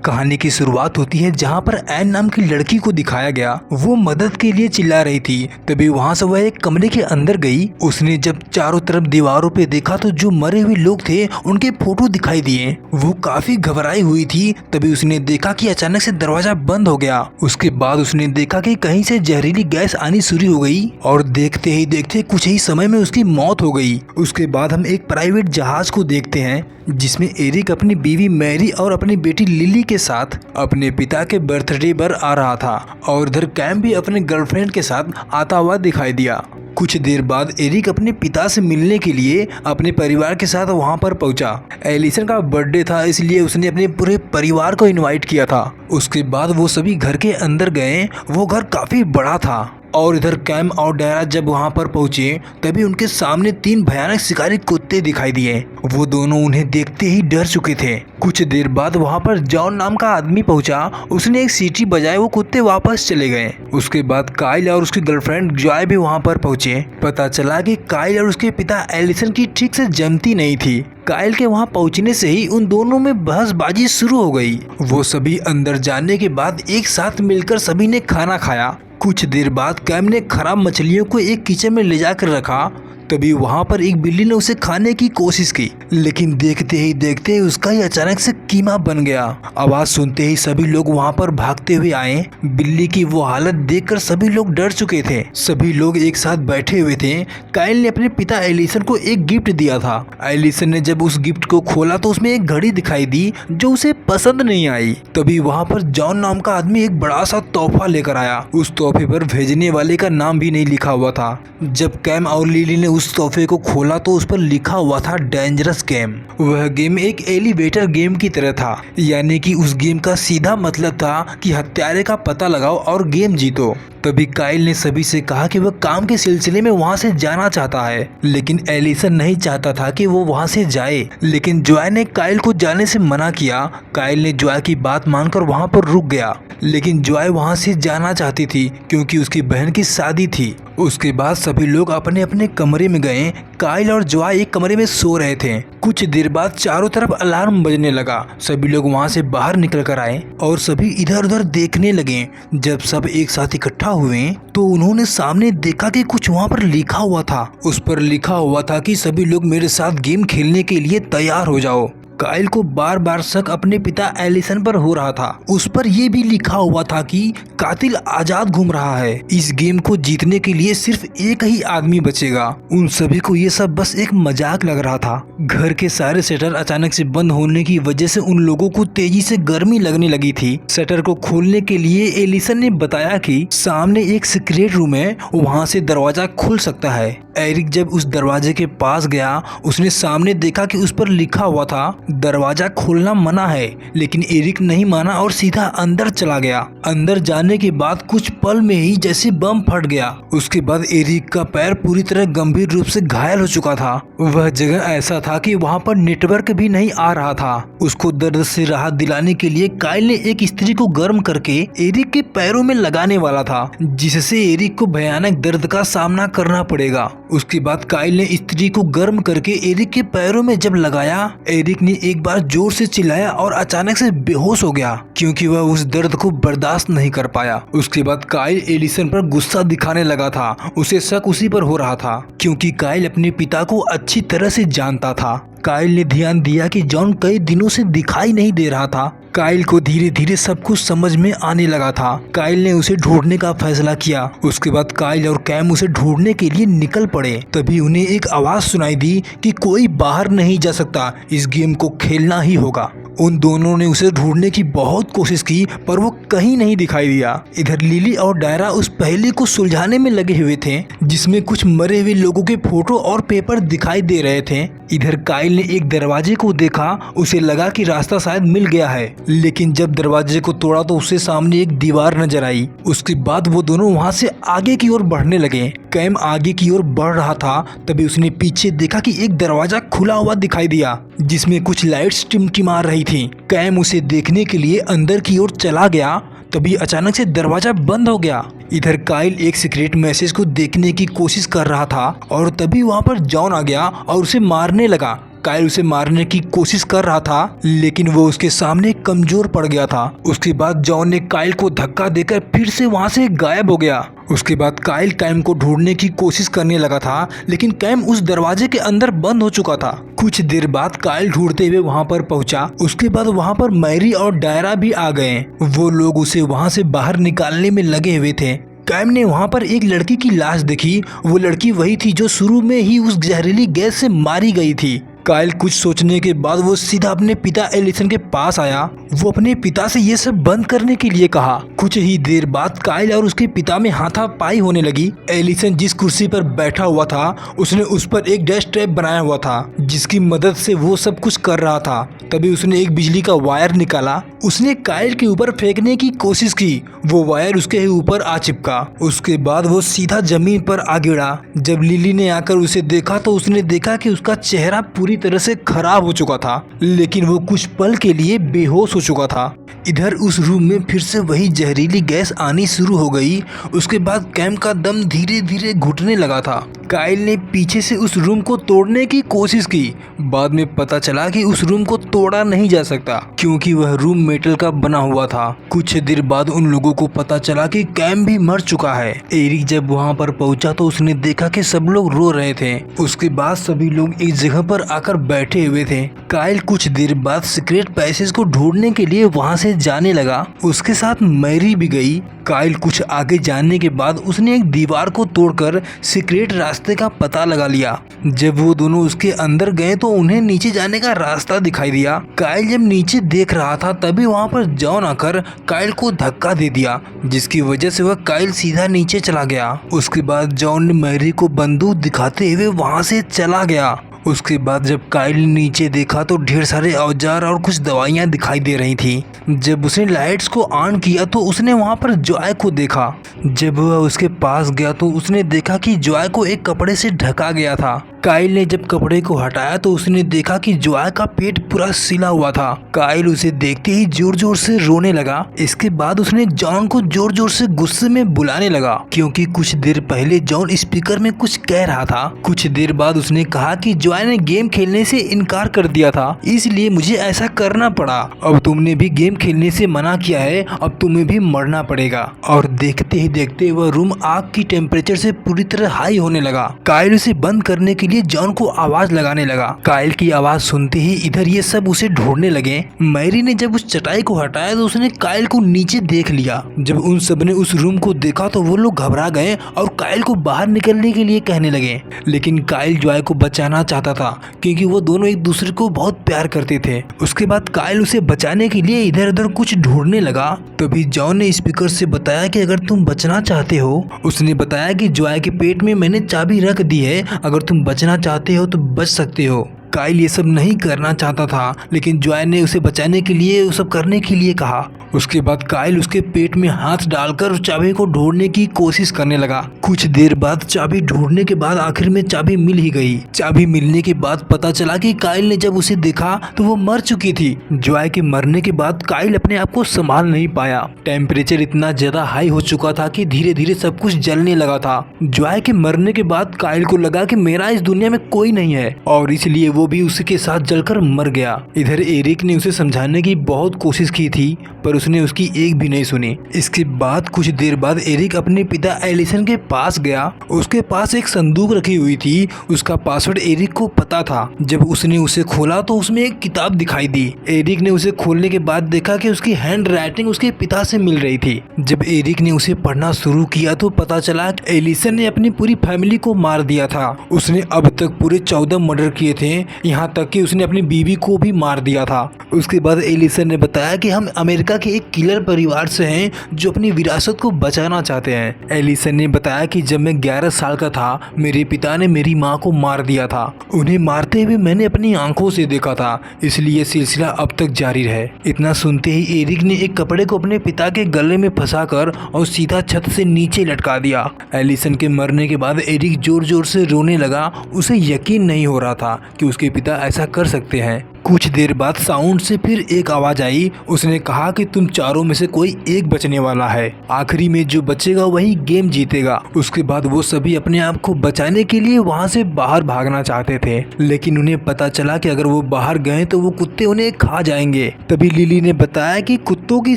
कहानी की शुरुआत होती है जहाँ पर एन नाम की लड़की को दिखाया गया। वो मदद के लिए चिल्ला रही थी। तभी वहाँ से वह एक कमरे के अंदर गई। उसने जब चारों तरफ दीवारों पे देखा तो जो मरे हुए लोग थे उनके फोटो दिखाई दिए। वो काफी घबराई हुई थी। तभी उसने देखा कि अचानक से दरवाजा बंद हो गया। उसके बाद उसने देखा कि कहीं से जहरीली गैस आनी शुरू हो गई और देखते ही देखते कुछ ही समय में उसकी मौत हो गई। उसके बाद हम एक प्राइवेट जहाज को देखते हैं जिसमें एरिक अपनी बीवी मैरी और अपनी बेटी लिली के साथ अपने पिता के बर्थडे पर आ रहा था और इधर कैम भी अपने गर्लफ्रेंड के साथ आता हुआ दिखाई दिया। कुछ देर बाद एरिक अपने पिता से मिलने के लिए अपने परिवार के साथ वहां पर पहुंचा। एलिसन का बर्थडे था इसलिए उसने अपने पूरे परिवार को इनवाइट किया था। उसके बाद वो सभी घर के अंदर गए। वो घर काफी बड़ा था और इधर कैम और डायरा जब वहां पर पहुंचे तभी उनके सामने 3 भयानक शिकारी कुत्ते दिखाई दिए। वो दोनों उन्हें देखते ही डर चुके थे। कुछ देर बाद वहां पर जॉन नाम का आदमी पहुंचा। उसने एक सीटी बजाई। वो कुत्ते वापस चले गए। उसके बाद काइल और उसकी गर्लफ्रेंड जॉय भी वहां पर पहुंचे। पता चला कि काइल और उसके पिता एलिसन की ठीक से जमती नहीं थी। काइल के वहां पहुंचने से ही उन दोनों में बहसबाजी शुरू हो गई। वो सभी अंदर जाने के बाद एक साथ मिलकर सभी ने खाना खाया। कुछ देर बाद कैम ने खराब मछलियों को एक किचन में ले जाकर रखा। तभी वहां पर एक बिल्ली ने उसे खाने की कोशिश की लेकिन देखते ही देखते उसका ही अचानक से कीमा बन गया। आवाज सुनते ही सभी लोग वहां पर भागते हुए आए। बिल्ली की वो हालत देखकर सभी लोग डर चुके थे। सभी लोग एक साथ बैठे हुए थे। काइल ने अपने पिता एलिसन को एक गिफ्ट दिया था। एलिसन ने जब उस गिफ्ट को खोला तो उसमें एक घड़ी दिखाई दी जो उसे पसंद नहीं आई। तभी वहां पर जॉन नाम का आदमी एक बड़ा सा तोहफा लेकर आया। उस तोहफे पर भेजने वाले का नाम भी नहीं लिखा हुआ था। जब कैम और लिली ने उस तोहफे को खोला तो उस पर लिखा हुआ था डेंजरस गेम। वह गेम एक एलिवेटर गेम की तरह था, यानी कि उस गेम का सीधा मतलब था कि हत्यारे का पता लगाओ और गेम जीतो। तभी काइल ने सभी से कहा कि वह काम के सिलसिले में वहां से जाना चाहता है लेकिन एलिसन नहीं चाहता था कि वो वहां से जाए। लेकिन जॉय ने काइल को जाने से मना किया। काइल ने जॉय की बात मानकर वहां पर रुक गया लेकिन जॉय वहां से जाना चाहती थी क्योंकि उसकी बहन की शादी थी। उसके बाद सभी लोग अपने अपने कमरे में गए। काइल और जॉय एक कमरे में सो रहे थे। कुछ देर बाद चारों तरफ अलार्म बजने लगा। सभी लोग वहां से बाहर निकल कर आए और सभी इधर उधर देखने लगे। जब सब एक साथ इकट्ठा हुए तो उन्होंने सामने देखा कि कुछ वहां पर लिखा हुआ था। उस पर लिखा हुआ था कि सभी लोग मेरे साथ गेम खेलने के लिए तैयार हो जाओ। काइल को बार बार शक अपने पिता एलिसन पर हो रहा था। उस पर यह भी लिखा हुआ था कि कातिल आजाद घूम रहा है। इस गेम को जीतने के लिए सिर्फ एक ही आदमी बचेगा। उन सभी को ये सब बस एक मजाक लग रहा था। घर के सारे शटर अचानक से बंद होने की वजह से उन लोगों को तेजी से गर्मी लगने लगी थी। शटर को खोलने के लिए एलिसन ने बताया कि सामने एक सीक्रेट रूम है, वहाँ से दरवाजा खुल सकता है। एरिक जब उस दरवाजे के पास गया उसने सामने देखा कि उस पर लिखा हुआ था दरवाजा खोलना मना है, लेकिन एरिक नहीं माना और सीधा अंदर चला गया। अंदर जाने के बाद कुछ पल में ही जैसे बम फट गया। उसके बाद एरिक का पैर पूरी तरह गंभीर रूप से घायल हो चुका था। वह जगह ऐसा था कि वहां पर नेटवर्क भी नहीं आ रहा था। उसको दर्द से राहत दिलाने के लिए काइल ने एक स्त्री को गर्म करके एरिक के पैरों में लगाने वाला था, जिससे एरिक को भयानक दर्द का सामना करना पड़ेगा। उसके बाद काइल ने स्त्री को गर्म करके एरिक के पैरों में जब लगाया, एरिक ने एक बार जोर से चिल्लाया और अचानक से बेहोश हो गया क्योंकि वह उस दर्द को बर्दाश्त नहीं कर पाया। उसके बाद काइल एलिसन पर गुस्सा दिखाने लगा था। उसे शक उसी पर हो रहा था क्योंकि काइल अपने पिता को अच्छी तरह से जानता था। काइल ने ध्यान दिया कि जॉन कई दिनों से दिखाई नहीं दे रहा था। काइल को धीरे धीरे सब कुछ समझ में आने लगा था। काइल ने उसे ढूंढने का फैसला किया। उसके बाद काइल और कैम उसे ढूंढने के लिए निकल पड़े। तभी उन्हें एक आवाज सुनाई दी कि कोई बाहर नहीं जा सकता, इस गेम को खेलना ही होगा। उन दोनों ने उसे ढूंढने की बहुत कोशिश की पर वो कहीं नहीं दिखाई दिया। इधर लिली और डायरा उस पहेली को सुलझाने में लगे हुए थे जिसमें कुछ मरे हुए लोगों के फोटो और पेपर दिखाई दे रहे थे। इधर काइल ने एक दरवाजे को देखा। उसे लगा कि रास्ता शायद मिल गया है, लेकिन जब दरवाजे को तोड़ा तो उससे सामने एक दीवार नजर आई। उसके बाद वो दोनों वहां से आगे की ओर बढ़ने लगे। कैम आगे की ओर बढ़ रहा था। तभी उसने पीछे देखा कि एक दरवाजा खुला हुआ दिखाई दिया जिसमें कुछ लाइट्स टिमटिमा रही थी। कैम उसे देखने के लिए अंदर की ओर चला गया। तभी अचानक से दरवाजा बंद हो गया। इधर काइल एक सीक्रेट मैसेज को देखने की कोशिश कर रहा था और तभी वहां पर जॉन आ गया और उसे मारने लगा। काइल उसे मारने की कोशिश कर रहा था, लेकिन वो उसके सामने कमजोर पड़ गया था। उसके बाद जॉन ने काइल को धक्का देकर फिर से वहाँ से गायब हो गया। उसके बाद काइल कैम को ढूंढने की कोशिश करने लगा था, लेकिन कैम उस दरवाजे के अंदर बंद हो चुका था। कुछ देर बाद काइल ढूंढते हुए वहाँ पर पहुँचा। उसके बाद वहाँ पर मैरी और डायरा भी आ गए। वो लोग उसे वहाँ से बाहर निकालने में लगे हुए थे। कैम ने वहाँ पर एक लड़की की लाश देखी। वो लड़की वही थी जो शुरू में ही उस जहरीली गैस से मारी गई थी। काइल कुछ सोचने के बाद वो सीधा अपने पिता एलिसन के पास आया। वो अपने पिता से ये सब बंद करने के लिए कहा। कुछ ही देर बाद काइल और उसके पिता में हाथापाई होने लगी। एलिसन जिस कुर्सी पर बैठा हुआ था उसने उस पर एक डैश ट्रैप बनाया हुआ था, जिसकी मदद से वो सब कुछ कर रहा था। तभी उसने एक बिजली का वायर निकाला। उसने काइल के ऊपर फेंकने की कोशिश की। वो वायर उसके ऊपर आ चिपका। उसके बाद वो सीधा जमीन पर आ गिरा। जब लिली ने आकर उसे देखा तो उसने देखा कि उसका चेहरा पूरी तरह से खराब हो चुका था, लेकिन वो कुछ पल के लिए बेहोश हो चुका था। इधर उस रूम में फिर से वही जहरीली गैस आनी शुरू हो गई। उसके बाद कैम का दम धीरे धीरे घुटने लगा था। काइल ने पीछे से उस रूम को तोड़ने की कोशिश की। बाद में पता चला कि उस रूम को तोड़ा नहीं जा सकता, क्योंकि वह रूम मेटल का बना हुआ था। कुछ देर बाद उन लोगों को पता चला कि कैम भी मर चुका है। एरिक जब वहाँ पर पहुँचा तो उसने देखा कि सब लोग रो रहे थे। उसके बाद सभी लोग एक जगह पर आकर बैठे हुए थे। काइल कुछ देर बाद सीक्रेट पैसेज को ढूंढने के लिए वहाँ से जाने लगा। उसके साथ मैरी भी गई। काइल कुछ आगे जाने के बाद उसने एक दीवार को तोड़कर सीक्रेट रास्ते का पता लगा लिया। जब वो दोनों उसके अंदर गए तो उन्हें नीचे जाने का रास्ता दिखाई दिया। काइल जब नीचे देख रहा था तभी वहाँ पर जॉन आकर काइल को धक्का दे दिया, जिसकी वजह से वह काइल सीधा नीचे चला गया। उसके बाद जॉन ने मैरी को बंदूक दिखाते हुए वहाँ से चला गया। उसके बाद जब काइल ने नीचे देखा तो ढेर सारे औजार और कुछ दवाइयाँ दिखाई दे रही थी। जब उसने लाइट्स को ऑन किया तो उसने वहाँ पर जॉय को देखा। जब वह उसके पास गया तो उसने देखा कि जॉय को एक कपड़े से ढका गया था। काइल ने जब कपड़े को हटाया तो उसने देखा कि जॉय का पेट पूरा सिला हुआ था। काइल उसे देखते ही जोर जोर से रोने लगा। इसके बाद उसने जॉन को जोर जोर से गुस्से में बुलाने लगा, क्योंकि कुछ देर पहले जॉन स्पीकर में कुछ कह रहा था। कुछ देर बाद उसने कहा कि जॉय ने गेम खेलने से इनकार कर दिया था, इसलिए मुझे ऐसा करना पड़ा। अब तुमने भी गेम खेलने से मना किया है, अब तुम्हें भी मरना पड़ेगा। और देखते ही देखते वह रूम आग की टेम्परेचर से पूरी तरह हाई होने लगा। काइल उसे बंद करने के लिए जॉन को आवाज लगाने लगा। काइल की आवाज सुनते ही इधर ये सब उसे ढूंढने लगे। मैरी ने जब उस चटाई को हटाया तो उसने काइल को नीचे देख लिया। जब उन सब ने उस रूम को देखा तो वो लोग घबरा गए और काइल को बाहर निकलने के लिए कहने लगे, लेकिन काइल जॉय को बचाना चाहता था, क्योंकि वो दोनों एक दूसरे को बहुत प्यार करते थे। उसके बाद काइल उसे बचाने के लिए इधर उधर कुछ ढूंढने लगा। तभी जॉन ने स्पीकर से बताया कि अगर तुम बचना चाहते हो, उसने बताया कि जॉय के पेट में मैंने चाबी रख दी है, अगर तुम बचना चाहते हो तो बच सकते हो। काइल ये सब नहीं करना चाहता था, लेकिन जॉय ने उसे बचाने के लिए वो सब करने के लिए कहा। उसके बाद काइल उसके पेट में हाथ डालकर चाबी को ढूंढने की कोशिश करने लगा। कुछ देर बाद चाबी ढूंढने के बाद आखिर में चाबी मिल ही गई। चाबी मिलने के बाद पता चला कि काइल ने जब उसे देखा तो वो मर चुकी थी। जॉय के मरने के बाद काइल अपने आप को संभाल नहीं पाया। टेम्परेचर इतना ज्यादा हाई हो चुका था कि धीरे धीरे सब कुछ जलने लगा था। जॉय के मरने के बाद काइल को लगा कि मेरा इस दुनिया में कोई नहीं है, और इसलिए वो भी उसी के साथ जलकर मर गया। इधर एरिक ने उसे समझाने की बहुत कोशिश की थी, पर उसने उसकी एक भी नहीं सुनी। इसके बाद कुछ देर बाद एरिक अपने पिता एलिसन के पास गया। उसके पास एक संदूक रखी हुई थी। उसका पासवर्ड एरिक को पता था। जब उसने उसे खोला तो उसमें एक किताब दिखाई दी। एरिक ने उसे खोलने के बाद देखा कि उसकी हैंड राइटिंग उसके पिता से मिल रही थी। जब एरिक ने उसे पढ़ना शुरू किया तो पता चला एलिसन ने अपनी पूरी फैमिली को मार दिया था। उसने अब तक पूरे 14 मर्डर किए थे, यहाँ तक कि उसने अपनी बीवी को भी मार दिया था। उसके बाद एलिसन ने बताया कि हम अमेरिका के एक किलर परिवार से हैं जो अपनी विरासत को बचाना चाहते हैं। एलिसन ने बताया कि जब मैं 11 साल का था मेरे पिता ने मेरी माँ को मार दिया था। उन्हें मारते हुए मैंने अपनी आंखों से देखा था, इसलिए सिलसिला अब तक जारी है। इतना सुनते ही एरिक ने एक कपड़े को अपने पिता के गले में फंसाकर और सीधा छत से नीचे लटका दिया। एलिसन के मरने के बाद एरिक जोर जोर से रोने लगा। उसे यकीन नहीं हो रहा था कि उसके पिता ऐसा कर सकते हैं। कुछ देर बाद साउंड से फिर एक आवाज आई। उसने कहा कि तुम चारों में से कोई एक बचने वाला है, आखिरी में जो बचेगा वही गेम जीतेगा। उसके बाद वो सभी अपने आप को बचाने के लिए वहाँ से बाहर भागना चाहते थे, लेकिन उन्हें पता चला कि अगर वो बाहर गए तो वो कुत्ते उन्हें खा जाएंगे। तभी लिली ने बताया कि कुत्तों की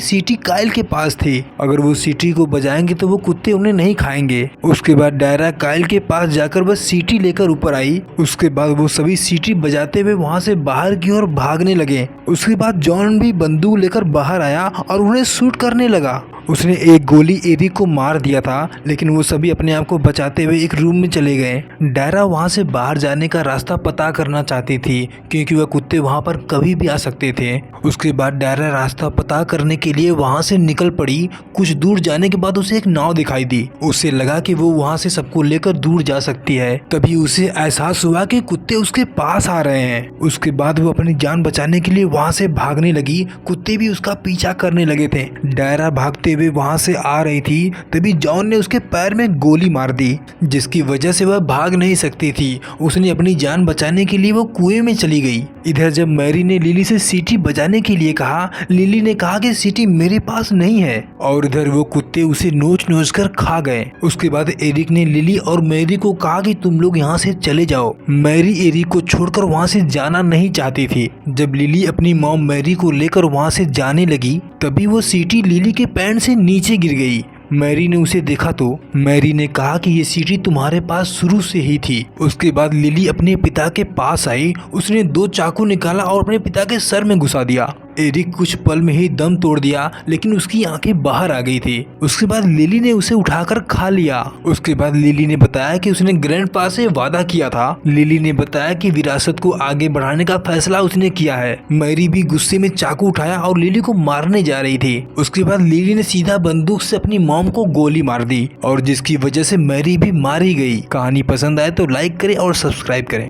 सीटी काइल के पास थी, अगर वो सीटी को बजाएंगे तो वो कुत्ते उन्हें नहीं खाएंगे। उसके बाद डायरा काइल के पास जाकर बस सीटी लेकर ऊपर आई। उसके बाद वो सभी सीटी बजाते हुए वहाँ से बाहर की ओर भागने लगे। उसके बाद जॉन भी बंदूक लेकर बाहर आया और उन्हें शूट करने लगा। उसने एक गोली एरिक को मार दिया था, लेकिन वो सभी अपने आप को बचाते हुए एक रूम में चले गए। डायरा वहाँ से बाहर जाने का रास्ता पता करना चाहती थी, क्योंकि वह कुत्ते वहाँ पर कभी भी आ सकते थे। उसके बाद डायरा रास्ता पता करने के लिए वहाँ से निकल पड़ी। कुछ दूर जाने के बाद उसे एक नाव दिखाई दी। उसे लगा कि वो वहाँ से सबको लेकर दूर जा सकती है। तभी उसे एहसास हुआ कि कुत्ते उसके पास आ रहे हैं। उसके बाद वो अपनी जान बचाने के लिए वहाँ से भागने लगी। कुत्ते भी उसका पीछा करने लगे थे। डायरा भागते हुए वहाँ से आ रही थी, तभी जॉन ने उसके पैर में गोली मार दी, जिसकी वजह से वह भाग नहीं सकती थी। उसने अपनी जान बचाने के लिए वो कुएं में चली गई। इधर जब मैरी ने लिली से सीटी बजाने के लिए कहा, लिली ने कहा कि सीटी मेरे पास नहीं है, और इधर वो कुत्ते उसे नोच नोच कर खा गए। उसके बाद एरिक ने लिली और मैरी को कहा कि तुम लोग यहाँ से चले जाओ। मैरी एरिक को छोड़कर वहाँ से जाना नहीं चाहती थी। जब लिली अपनी मॉम मैरी को लेकर वहाँ से जाने लगी, तभी वो सीटी लिली के पैंट से नीचे गिर गई। मैरी ने उसे देखा तो मैरी ने कहा कि ये सीटी तुम्हारे पास शुरू से ही थी। उसके बाद लिली अपने पिता के पास आई। उसने 2 चाकू निकाला और अपने पिता के सर में घुसा दिया। एरिक कुछ पल में ही दम तोड़ दिया, लेकिन उसकी आंखें बाहर आ गई थी। उसके बाद लिली ने उसे उठाकर खा लिया। उसके बाद लिली ने बताया कि उसने ग्रैंडपा से वादा किया था। लिली ने बताया कि विरासत को आगे बढ़ाने का फैसला उसने किया है। मैरी भी गुस्से में चाकू उठाया और लिली को मारने जा रही थी। उसके बाद लिली ने सीधा बंदूक से अपनी मॉम को गोली मार दी, और जिसकी वजह से मैरी भी मारी गई। कहानी पसंद आए तो लाइक करें और सब्सक्राइब करें।